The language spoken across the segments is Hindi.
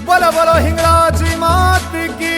बोलो बोलो हिंगलाज मात की।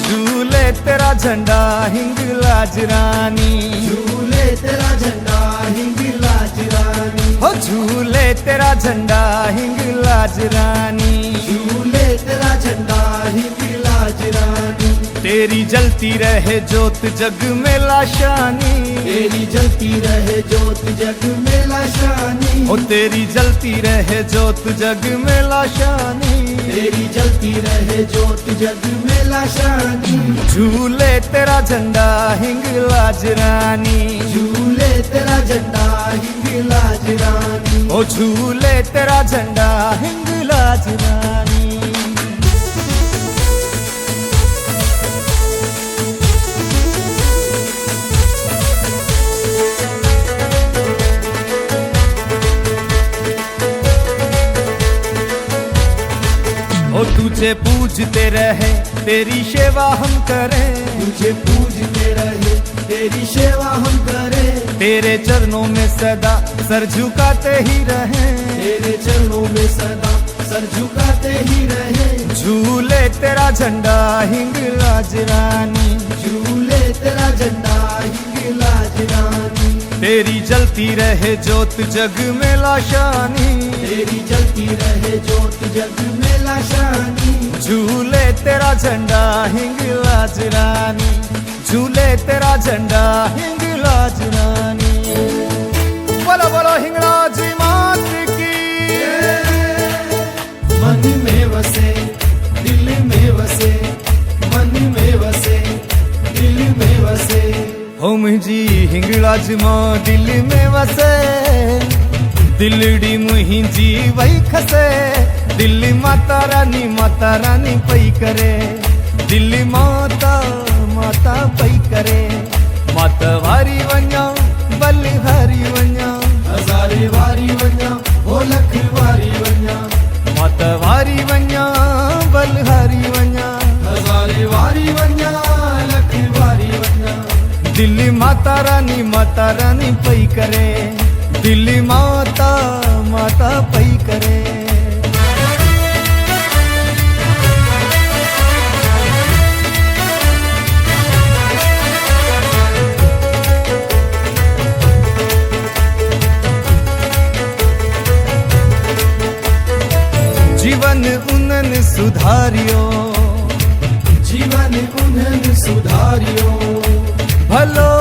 झूले तेरा झंडा हिंगलाज रानी, झूले तेरा झंडा हिंगलाज रानी, हो झूले तेरा झंडा हिंगलाज रानी, झूले तेरा झंडा हिंगलाज रानी। तेरी जलती रहे जोत जग में लाशानी, तेरी जलती रहे जोत जग में लाशानी, ओ तेरी जलती रहे जोत जग में लाशानी, तेरी जलती रहे जोत जग में लाशानी। झूले तेरा झंडा हिंगलाज रानी, झूले तेरा झंडा हिंगलाज रानी, ओ झूले तेरा झंडा हिंगलाज रानी। ओ तुझे पूजते रहे तेरी सेवा हम करें, तुझे पूजते रहे तेरी सेवा हम करें, तेरे चरणों में सदा सर झुकाते ही रहें, तेरे चरणों में सदा सर झुकाते ही रहे। झूले तेरा झंडा हिंगलाज रानी, झूले तेरा झंडा हिंगलाज रानी, तेरी जलती रहे जोत जग में लाशानी, तेरी जलती रहे जोत जग में लाशानी। झूले तेरा झंडा हिंगलाज रानी, झूले तेरा झंडा हिंगलाज रानी। बोलो बोलो हिंगलाज मात की। मन में वसे दिल में वसे, मन में वसे दिल में वसे, हो मुझी हिंगलाज मां दिल में वसे, दिलड़ी मुहिंजी वही खसे, दिल्ली माता रानी पई करे, दिल्ली माता माता पई करे। माता वारी वञा बलिहारी वञा, हजारे वारी वञा ओ लख वारी वञा, माता वारी वञा बलिहारी वञा, हजारे वारी वञा लख वारी वञा। दिल्ली माता रानी पई करे, दिल्ली माता माता पई करे। जीवन उन्हनि सुधारियो, जीवन उन्हनि सुधारियो, भलो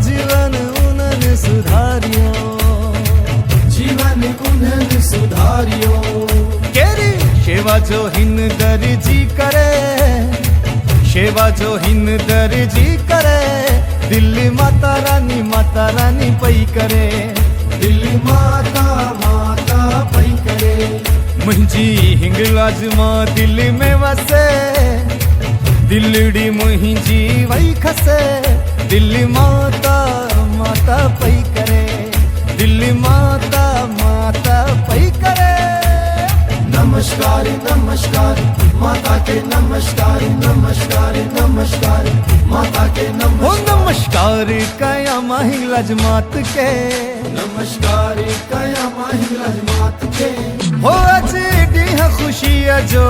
जीवन उन्हनि सुधारियो, जीवन उन्हनि सुधारियो। केरी सेवा जो हिन दर्जी करे, सेवा जो हिन दर्जी करे, दिल्ली माता रानी पई करे, दिल्ली माता माता पई करे। मुंहिंजी हिंगलाज मां दिल में वसे, दिलड़ी मुहिंजी वही खसे, दिल्ली माता माता पई करे, दिल्ली माता माता पई करे। नमस्कार नमस्कार माता के नमस्कार, नमस्कार नमस्कार माता के हो नमस्कार, नमस्कार कया हिंगलाज मात के, नमस्कार कया हिंगलाज मात के। हो अज ॾींहुं खुशी जो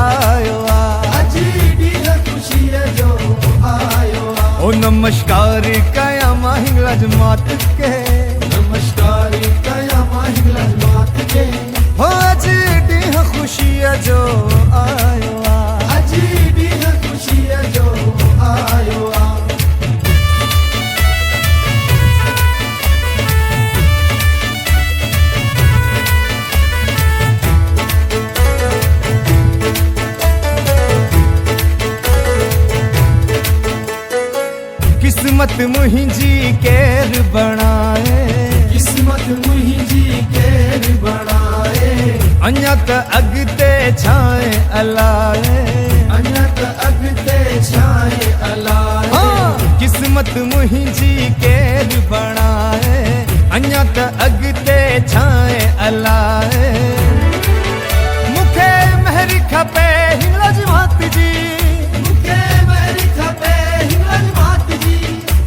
आयो आ, अज ॾींहुं खुशी जो आयो आ, हो नमस्कार कया हिंगलाज मात के, नमस्कार कया हिंगलाज मात के। हो अज ॾींहुं खुशी जो आयो आ, अज ॾींहुं खुशी जो आयो आ। किस्मत मुहिंजी केर बणाए, किस्मत मुहिंजी केर बणाए, अञा त अॻिते छाए अलाए, अञा त अॻिते छाए अलाए। हाँ किस्मत मुहिंजी केर बणाए, अञा त अॻिते छाए अलाए। मूंखे महर खपे हिंगलाज मात जी, के मेरी खपे हिंगलाज मात जी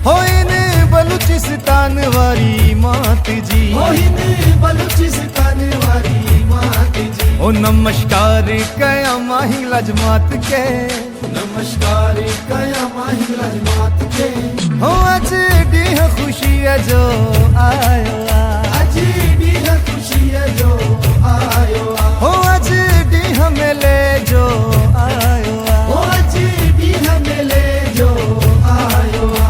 हो इन बलूचिस्तान वारी मात जी मोहिन बलूचिस्तान वारी मात जी ओ नमस्कार कया माही लजमात के नमस्कार कया हिंगलाज मात के हो अज डीह खुशी है जो आयो आ अजी डीह खुशी है जो आयो आ हो अज डीह मेले जो आयो आ ओ अजी डीह मेले जो आयो आ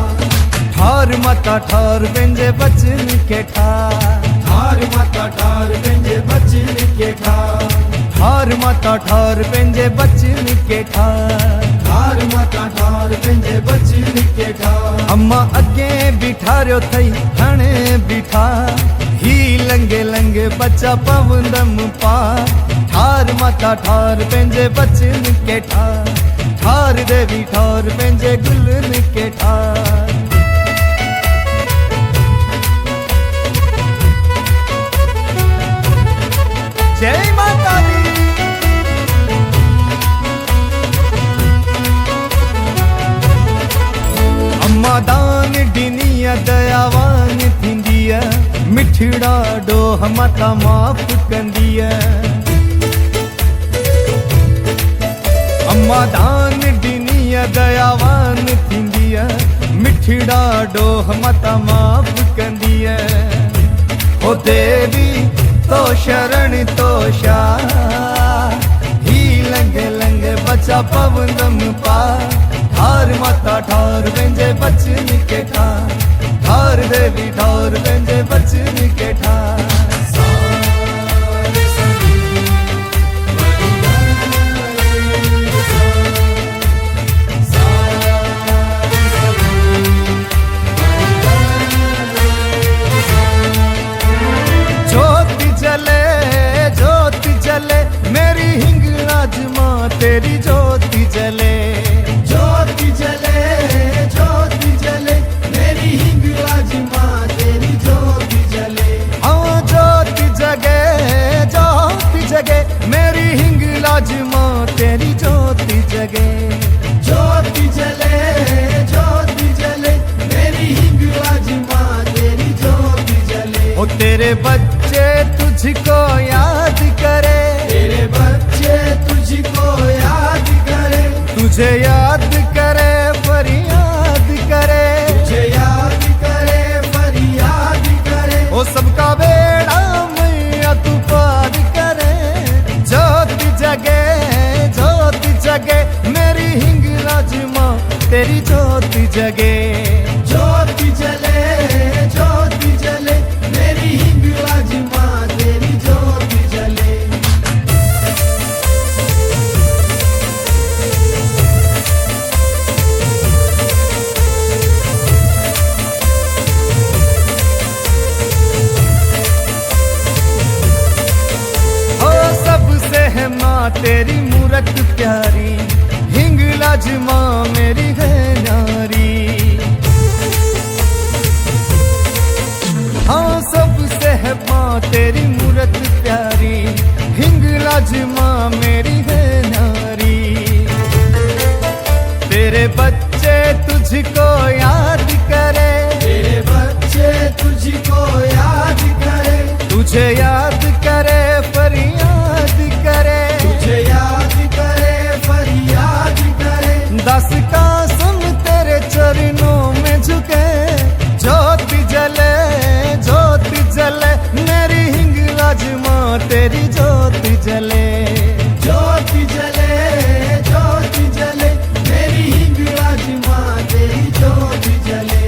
ठार माता ठार बेंजे बचन के ठार ठार माता ठार बेंजे बचन के ठार ठार माता ठार बेंजे बचन के ठार ठार माता ठार बेंजे बचन के ठार अम्मा अगे बिठारियो थई हणे बिठा ही लंगे लंगे बच्चा पवंदम पा ठार माता ठार बेंजे बचन के ठार ठार देवी ठार बेंजे गुलन के ठार जय माता दी अम्मा दान डिनिया दयावान थींदिया मिठड़ा डोह माता माफ़ कंदिया अम्मा दान डिनिया दयावान थींदिया मिठड़ा डोह माता माफ़ कंदिया ओ देवी तो शरण तो शाह ही लंगे लंगे बचा पवंदम पा ठार माता ठार बेंजे बचन के ठार ठार देवी ठार बेंजे बचन के ठार ज्योति जले मेरी हिंगलाज माँ तेरी ज्योति जले ज्योति जले मेरी हिंगलाज माँ तेरी ज्योति जले हाँ ज्योति जगे मेरी हिंगलाज माँ तेरी ज्योति जगे ज्योति जले मेरी हिंगलाज माँ तेरी ज्योति जले ओ तेरे बच्चे तुझको याद करे तेरे बच्चे तुझको याद करे तुझे याद करे फरियाद करे तुझे याद करे फरियाद करे ओ सबका बेड़ा मैया तू पार करे ज्योति जगे मेरी हिंगलाज माँ तेरी ज्योति जगे ज्योति जले मेरी हिंगलाज माँ तेरी ज्योति जले हो सबसे है माँ तेरी मूरत प्यारी हिंगलाज माँ मेरी है नारी हाँ सबसे है माँ तेरी मूरत प्यारी हिंगलाज माँ मेरी है नारी तेरे बच्चे तुझको याद करे तेरे बच्चे तुझको याद करे तुझे याद करे फरियाद करे तुझे याद करे फरियाद करे दस का सुन तेरे चरणों में झुके ज्योति जले मेरी हिंगलाज माँ तेरी ज्योति जले ज्योति जले मेरी हिंगलाज माँ तेरी ज्योति जले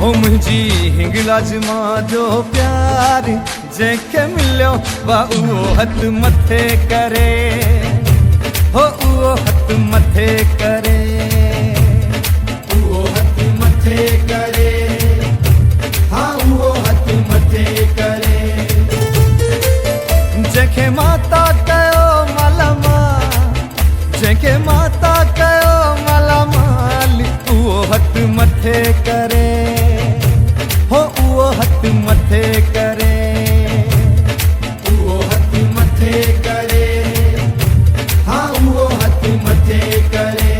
ओ मुंहिंजी हिंगलाज मां जो प्यार जंहिंखे मिलियो वा उहो हथ मथे करे हो उहो हथ मथे करे उहो हथ मथे करे हाँ उहो हथ मथे करे जंहिंखे माता कयो माला मां जंहिंखे माता कयो माला माल मथे करे, हो उहो हथ मथे करे, उहो हथ मथे करे, हाँ उहो हथ मथे करे।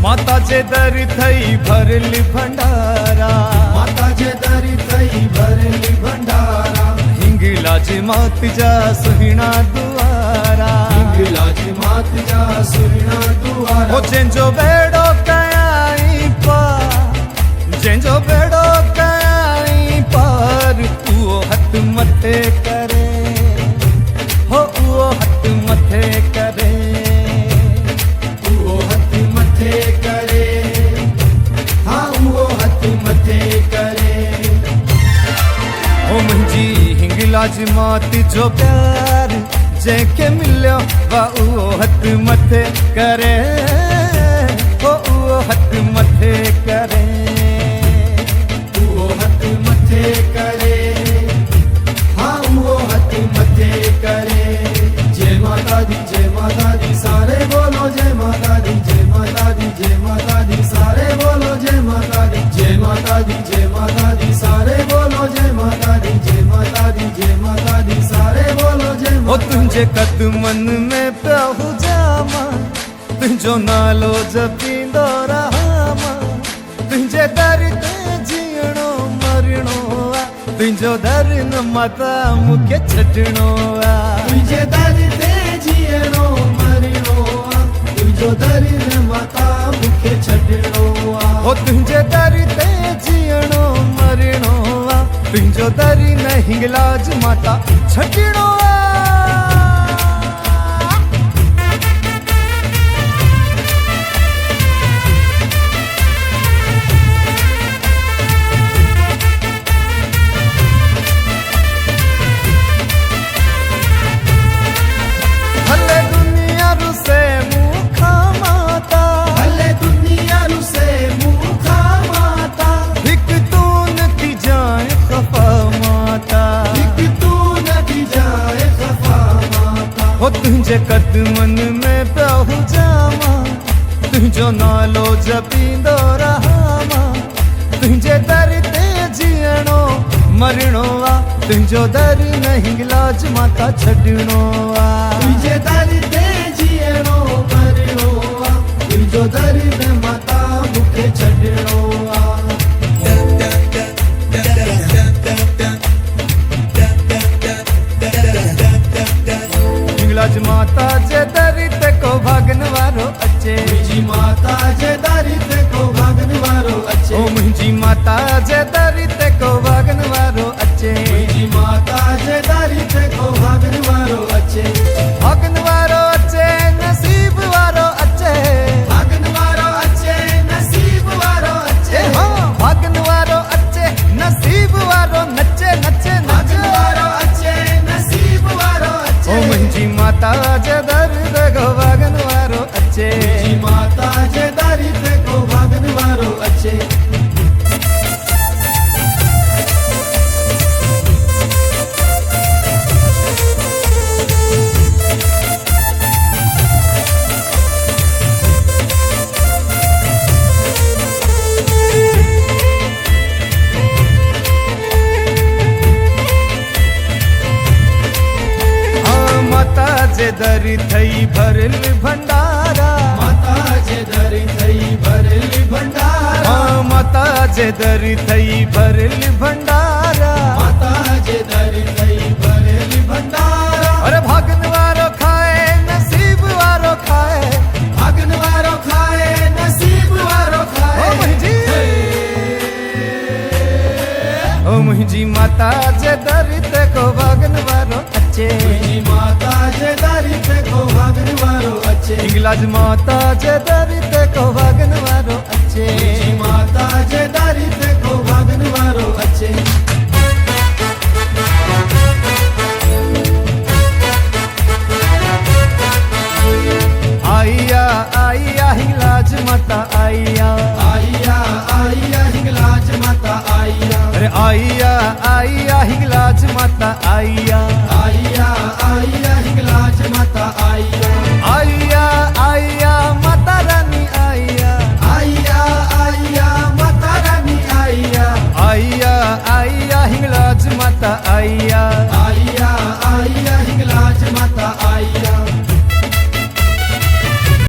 माता जे दर थई भरल भंडारा, माता जे दर थई भरल भंडारा, हिंगलाज मात जा सुहिणा दुआरा, हिंगलाज मात जा सुहिणा दुआरा। हो जंहिंजो बेड़ो कयाई पार, जंहिंजो बेड़ो कयाई पार, उहो हथ मथे करे, हो उहो हथ मथे करे, उहो हथ मथे करे, हाँ उहो हथ मथे करे। हो मुंहिंजी हिंगलाज मात जो प्यार जंहिंखे मिलियो वा उहो हथ मथे करे, हो उहो हथ मथे करे, उहो हथ मथे करे, हाँ उहो हथ मथे करे। जय माता दी, जय माता दी, सारे बोलो जय माता दी, जय माता दी, जय माता दी, सारे बोलो जय माता दी, जय माता दी, जय माता दी, सारे बोलो जय माता दी, जय माता दी, जय माता दी, सारे बोलो जय हो माता दी। तुंहिंजे कदमन में पियो जामा, तुंहिंजो नालो जपींदो रहां, तुंहिंजे दर ते जीअणो मरणो आ, तुंहिंजो दर न माता मूंखे छॾणो आ, तुझे दर ते जीअणो मरणो आ, तुझो दर न माता मूंखे छॾणो आ। हो तुंहिंजे दर ते जीअणो मरणो आ, तुंहिंजो दर न हिंगलाज माता छॾणो आ। हले दुनिया रुसे मुखा माता, भले दुनिया रुसे मूंखा माता, हिक तू न थी जाए खफा माता, हिक तू न थी जाए खफा माता। हो तुंहिंजे कदमन में पियो जामा, तुंहिंजो नालो जपींदो रहां, तुंहिंजे दर ते जीअणो मरणो आ, तुंहिंजो दर न हिंगलाज माता छॾणो आ। तुझे दर ते जीअणो मरणो आ, तुझो दर न माता मूंखे छॾणो आ। हिंगलाज माता जे दर ते को भागन वारो अचे, मुंहिंजी माता जे दर ते को भागन वारो अचे, ओ मुंहिंजी माता जे दर ते को भागन वारो अचे, मुंहिंजी माता जे दर ते को भागन वारो अचे, भागन वारो अचे, नसीब वारो अचे, भागन वारो अचे, नसीब वारो अचे, हाँ भागन वारो अचे, नसीब वारो नचे नचे भागन नचे, वारो अचे, नसीब वारो अचे। ओ मुंहिंजी माता जे दर ते को भागन वारो अचे, मुंहिंजी माता जे दर ते को भागन वारो अचे। हाँ माता जे दर थई भरल भंडारा, माता जे दर थई भरल भंडारा, हाँ माता जे दर थई भरल भंडारा, माता जे दर थई भरल भंडारा। अरे भागन वारो खाए नसीब वारो खाए, भागन वारो खाए, नसीब वारो खाए। ओ मुंहिंजी माता जे दर ते को भागन वारो अचे, मुंहिंजी माता जे दर ते को भागन वारो अचे, हिंगलाज माता जे दर ते को भागन वारो अचे, मुंहिंजी माता जे दर ते को भागन वारो अचे। आइया आइया हिंगलाज माता आईया, आईया आईया हिंगलाज माता आईया, अरे आईया हिंगलाज माता आईया, आईया आईया हिंगलाज माता आईया, आई